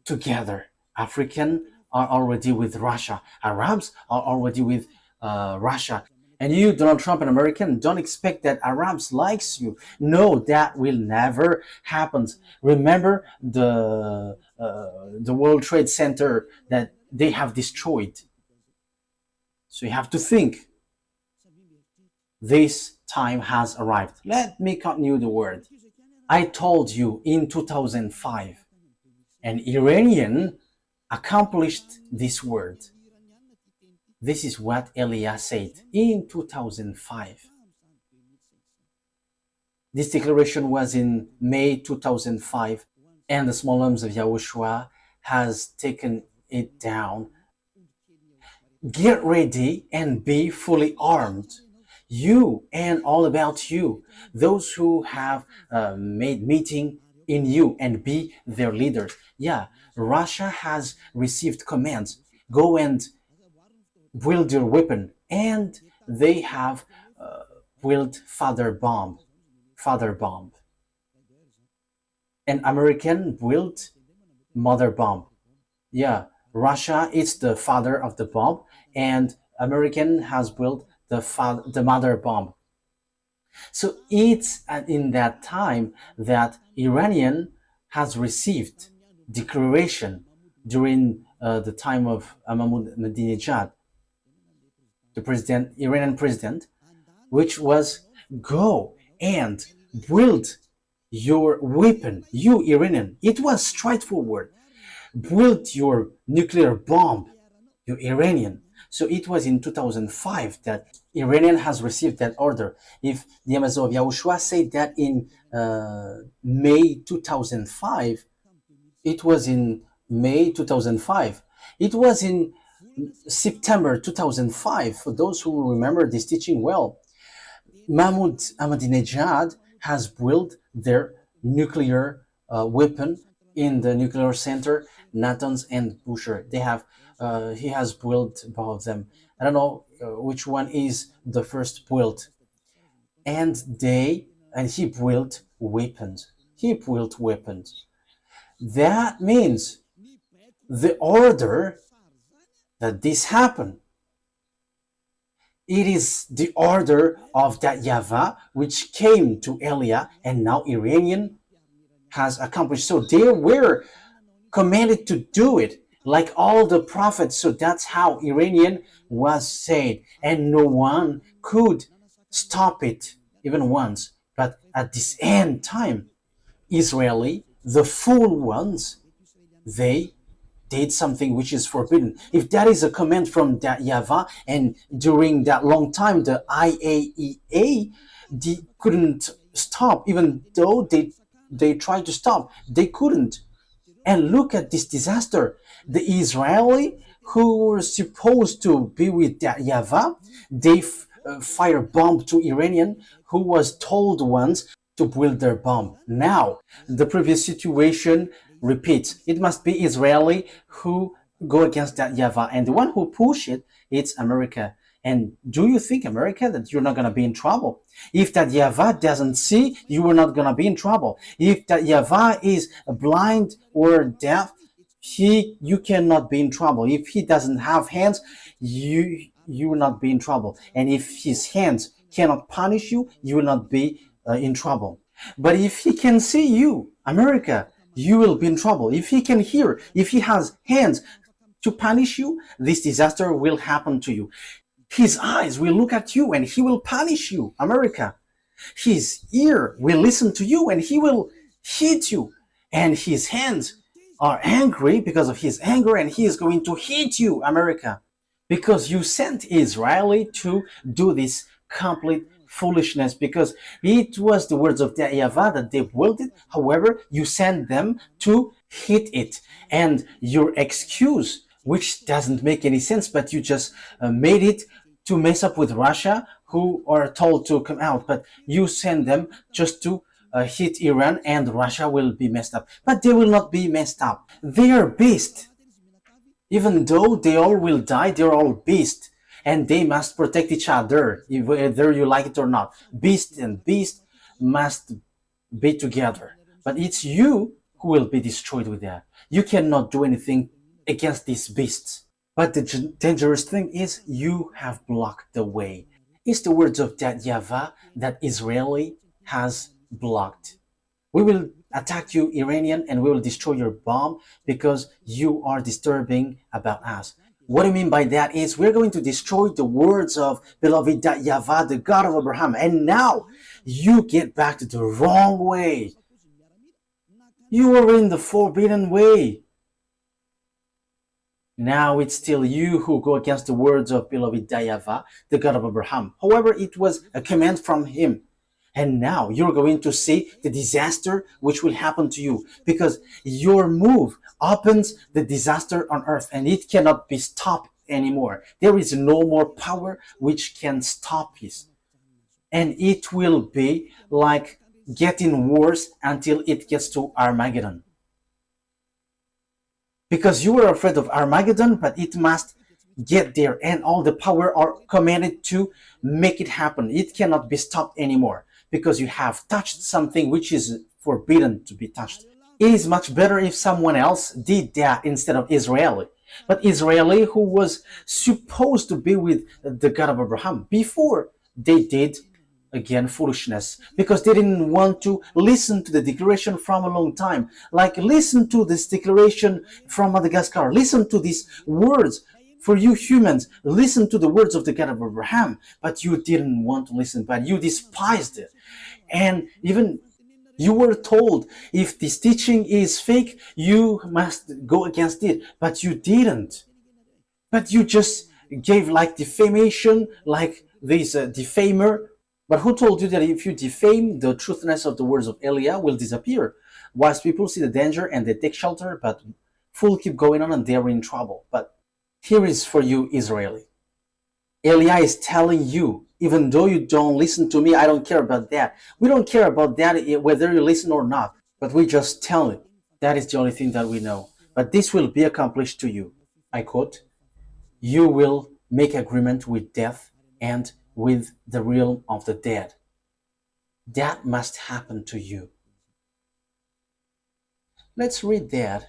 together. African are already with Russia. Arabs are already with Russia. And you, Donald Trump, an American, don't expect that Arabs likes you. No, that will never happen. Remember the World Trade Center that they have destroyed. So you have to think. This time has arrived. Let me continue the word. I told you in 2005, an Iranian accomplished this word. This is what Elias said in 2005. This declaration was in May 2005, and the small arms of Yahushua has taken it down. Get ready and be fully armed. You and all about you, those who have made meeting in you, and be their leaders. Yeah, Russia has received commands. Go and build your weapon, and they have built father bomb. And American built mother bomb. Yeah, Russia is the father of the bomb, and American has built the mother bomb. So it's in that time that Iranian has received declaration during the time of Ahmadinejad, the Iranian president, which was go and build your weapon, you Iranian. It was straightforward. Build your nuclear bomb, you Iranian. So it was in 2005 that Iranian has received that order. If the Amazon of Yahushua said that in May 2005, it was in May 2005. It was in September 2005, for those who remember this teaching well. Mahmoud Ahmadinejad has built their nuclear weapon in the nuclear center, Natanz and Bushehr. He has built both of them. I don't know which one is the first built. And he built weapons. That means the order that this happened, it is the order of that YAHVAH which came to Elia, and now Iranian has accomplished. So they were commanded to do it, like all the prophets. So that's how Iranian was saved, and no one could stop it even once. But at this end time, Israeli, the fool ones, they did something which is forbidden. If that is a command from that YAHVAH, and during that long time the IAEA couldn't stop, even though they tried to stop, they couldn't. And look at this disaster. The Israeli who were supposed to be with that YAHVAH, they fire bomb to Iranian who was told once to build their bomb. Now the previous situation repeats. It must be Israeli who go against that YAHVAH, and the one who push it, it's America. And do you think, America, that you're not going to be in trouble? If that YAHVAH doesn't see, you are not going to be in trouble. If that YAHVAH is blind or deaf, you cannot be in trouble. If he doesn't have hands, you will not be in trouble. And if his hands cannot punish you, you will not be in trouble. But if he can see you, America, you will be in trouble. If he can hear, if he has hands to punish you, this disaster will happen to you. His eyes will look at you and he will punish you, America. His ear will listen to you and he will hit you. And his hands are angry because of his anger and he is going to hit you, America. Because you sent Israeli to do this complete foolishness, because it was the words of the YAHVAH that they willed it. However, you sent them to hit it. And your excuse, which doesn't make any sense, but you just made it to mess up with Russia, who are told to come out. But you send them just to hit Iran, and Russia will be messed up. But they will not be messed up. They are beasts. Even though they all will die, they're all beasts. And they must protect each other, whether you like it or not. Beast and beast must be together. But it's you who will be destroyed with that. You cannot do anything against these beasts. But the dangerous thing is you have blocked the way. It's the words of that YAHVAH that Israeli has blocked. We will attack you, Iranian, and we will destroy your bomb because you are disturbing about us. What I mean by that is we're going to destroy the words of beloved YAHVAH, the God of Abraham. And now you get back to the wrong way. You are in the forbidden way. Now it's still you who go against the words of beloved YAHVAH, the God of Abraham. However, it was a command from him. And now you're going to see the disaster which will happen to you, because your move opens the disaster on earth and it cannot be stopped anymore. There is no more power which can stop it. And it will be like getting worse until it gets to Armageddon. Because you are afraid of Armageddon, but it must get there, and all the power are commanded to make it happen. It cannot be stopped anymore, because you have touched something which is forbidden to be touched. It is much better if someone else did that instead of Israeli. But Israeli, who was supposed to be with the God of Abraham, before they did, again, foolishness, because they didn't want to listen to the declaration from a long time. Like, listen to this declaration from Madagascar. Listen to these words. For you humans, listen to the words of the God of Abraham. But you didn't want to listen, but you despised it. And even you were told, if this teaching is fake, you must go against it. But you didn't. But you just gave like defamation, like this defamer. But who told you that if you defame, the truthness of the words of Eliah will disappear? Wise people see the danger and they take shelter, but fools keep going on and they are in trouble. But here is for you, Israeli. Eliah is telling you, even though you don't listen to me, I don't care about that. We don't care about that, whether you listen or not. But we just tell it. That is the only thing that we know. But this will be accomplished to you. I quote, you will make agreement with death and with the realm of the dead. That must happen to you. Let's read that.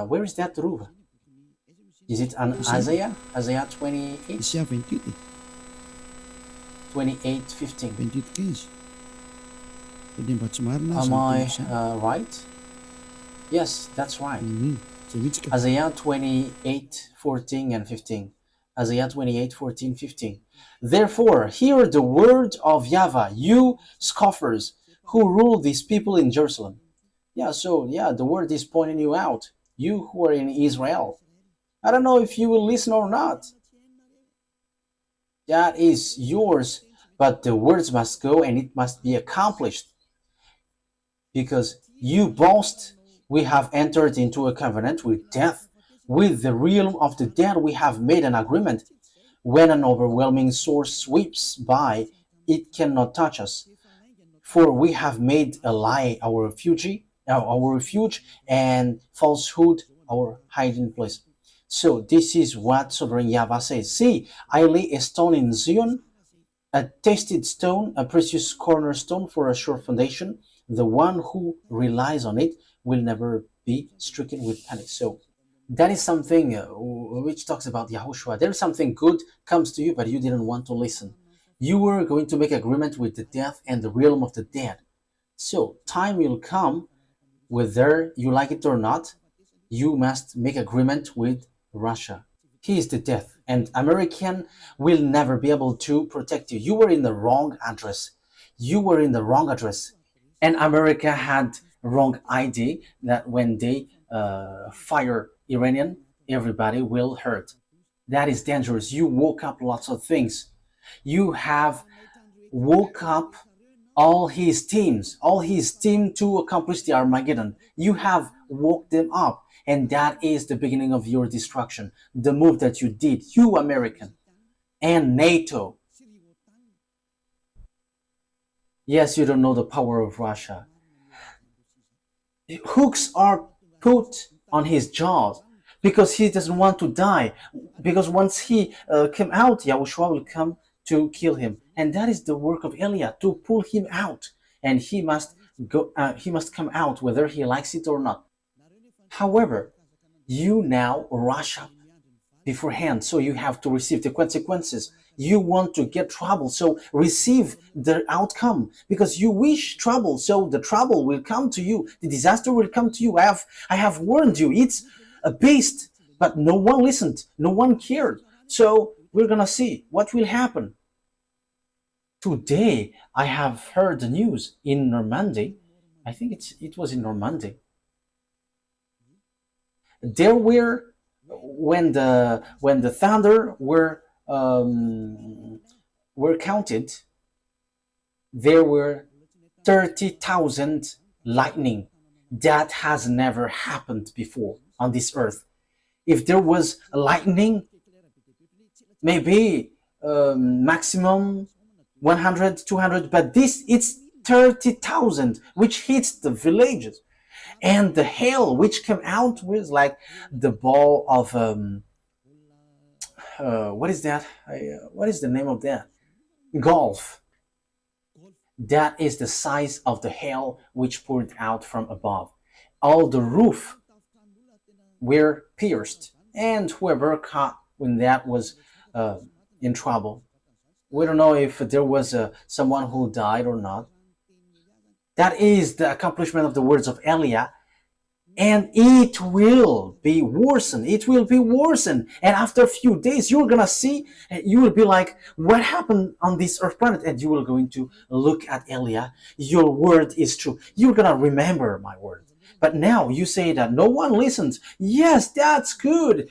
Where is that, Ruva? Is it on Isaiah? Isaiah 28? Isaiah 28. 28:15. 28:15. Pwede ba sumarna? Am I right? Yes, that's right. Isaiah 28:14 and 15. Isaiah 28:14, 15. Therefore, hear the word of YAHVAH, you scoffers who rule these people in Jerusalem. The word is pointing you out, you who are in Israel. I don't know if you will listen or not. That is yours, but the words must go and it must be accomplished. Because you boast, we have entered into a covenant with death. With the realm of the dead we have made an agreement. When an overwhelming source sweeps by, it cannot touch us. For we have made a lie our refuge, and falsehood our hiding place. So this is what Sovereign YAHVAH says. See, I lay a stone in Zion, a tested stone, a precious cornerstone for a sure foundation. The one who relies on it will never be stricken with panic. So that is something which talks about Yahushua. There's something good comes to you, but you didn't want to listen. You were going to make agreement with the death and the realm of the dead. So time will come, whether you like it or not, you must make agreement with Russia. He is the death, and American will never be able to protect you. You were in the wrong address. You were in the wrong address. And America had wrong ID that when they fire Iranian, everybody will hurt. That is dangerous. You woke up lots of things. You have woke up all his team to accomplish the Armageddon. You have woke them up, and that is the beginning of your destruction. The move that you did, you American and NATO. Yes, you don't know the power of Russia. Hooks are put on his jaws because he doesn't want to die. Because once he came out, Yahushua will come to kill him, and that is the work of Eliah, to pull him out, and he must go. He must come out whether he likes it or not. However, you now rush up beforehand, so you have to receive the consequences. You want to get trouble, so receive the outcome, because you wish trouble, so the trouble will come to you. The disaster will come to you. I have warned you. It's a beast, but no one listened. No one cared. So we're gonna see what will happen. Today, I have heard the news in Normandy. I think it was in Normandy. There were, when the thunder were counted, there were 30,000 lightning. That has never happened before on this earth. If there was a lightning, maybe maximum 100, 200, but this, it's 30,000, which hits the villages. And the hail which came out was like the ball of what is that? What is the name of that? Golf. That is the size of the hail which poured out from above. All the roof were pierced, and whoever caught when that was in trouble. We don't know if there was someone who died or not. That is the accomplishment of the words of Eliah, and it will be worsened. It will be worsened, and after a few days, you're gonna see, you will be like, "What happened on this earth planet?" And you will going to look at Eliah. Your word is true. You're gonna remember my word. But now you say that no one listens. Yes, that's good.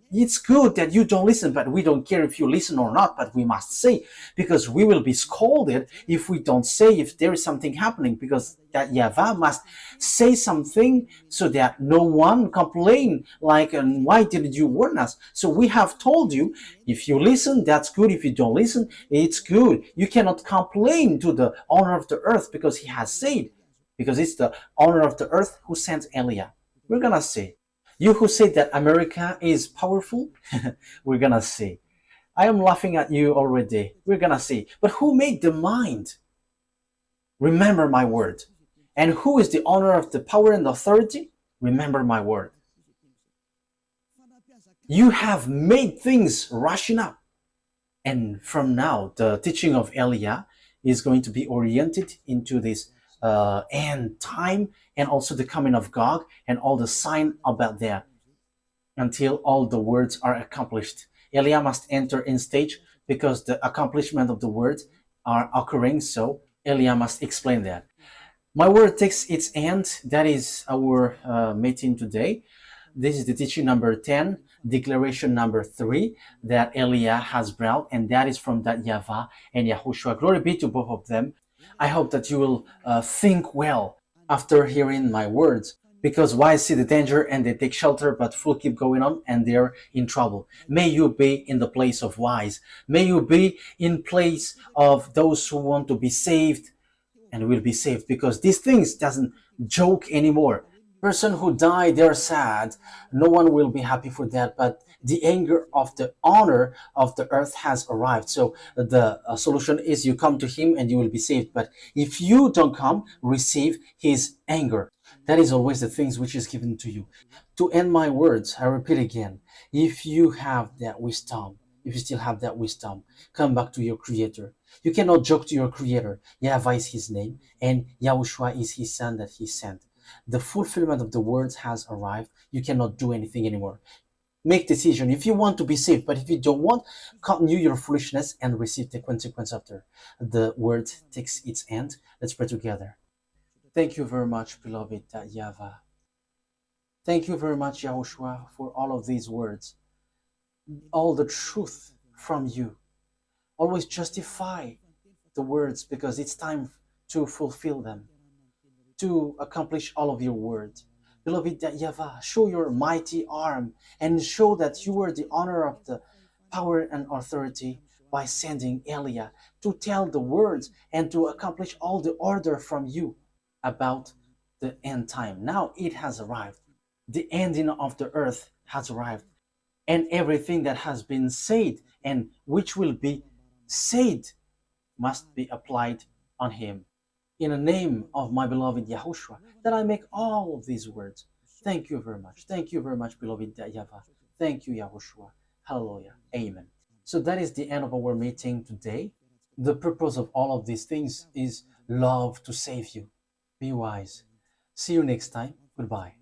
It's good that you don't listen, but we don't care if you listen or not, but we must say, because we will be scolded if we don't say if there is something happening, because that YAHVAH must say something so that no one complain like, and why didn't you warn us? So we have told you, if you listen, that's good. If you don't listen, it's good. You cannot complain to the owner of the earth, because he has said, because it's the owner of the earth who sent Eliah. We're gonna say, you who say that America is powerful, we're gonna see. I am laughing at you already. We're gonna see. But who made the mind? Remember my word. And who is the owner of the power and authority? Remember my word. You have made things rushing up. And from now, the teaching of Eliah is going to be oriented into this end time, and also the coming of Gog and all the sign about that, until all the words are accomplished. Eliah must enter in stage, because the accomplishment of the words are occurring, so Eliah must explain that. My word takes its end. That is our meeting today. This is the teaching number 10, declaration number 3 that Eliah has brought, and that is from that YAHVAH and YAHOSHUAH. Glory be to both of them. I hope that you will think well after hearing my words, because wise see the danger and they take shelter, but fools keep going on and they're in trouble. May you be in the place of wise. May you be in place of those who want to be saved and will be saved, because these things doesn't joke anymore. Person who die, they're sad. No one will be happy for that. But the anger of the honor of the earth has arrived. So the solution is you come to him and you will be saved. But if you don't come, receive his anger. That is always the things which is given to you. To end my words, I repeat again, if you have that wisdom, if you still have that wisdom, come back to your creator. You cannot joke to your creator. YAHVAH is his name and YAHOSHUA is his son that he sent. The fulfillment of the words has arrived. You cannot do anything anymore. Make decision if you want to be saved, but if you don't want, continue your foolishness and receive the consequence after the word takes its end. Let's pray together. Thank you very much, beloved YAHVAH. Thank you very much, YAHOSHUA, for all of these words, all the truth from you. Always justify the words because it's time to fulfill them, to accomplish all of your words. Beloved YAHVAH, show your mighty arm and show that you were the honor of the power and authority by sending Elia to tell the words and to accomplish all the order from you about the end time. Now it has arrived. The ending of the earth has arrived. And everything that has been said and which will be said must be applied on him. In the name of my beloved YAHOSHUA, that I make all of these words. Thank you very much. Thank you very much, beloved YAHVAH. Thank you, YAHOSHUA. Hallelujah. Amen. So that is the end of our meeting today. The purpose of all of these things is love to save you. Be wise. See you next time. Goodbye.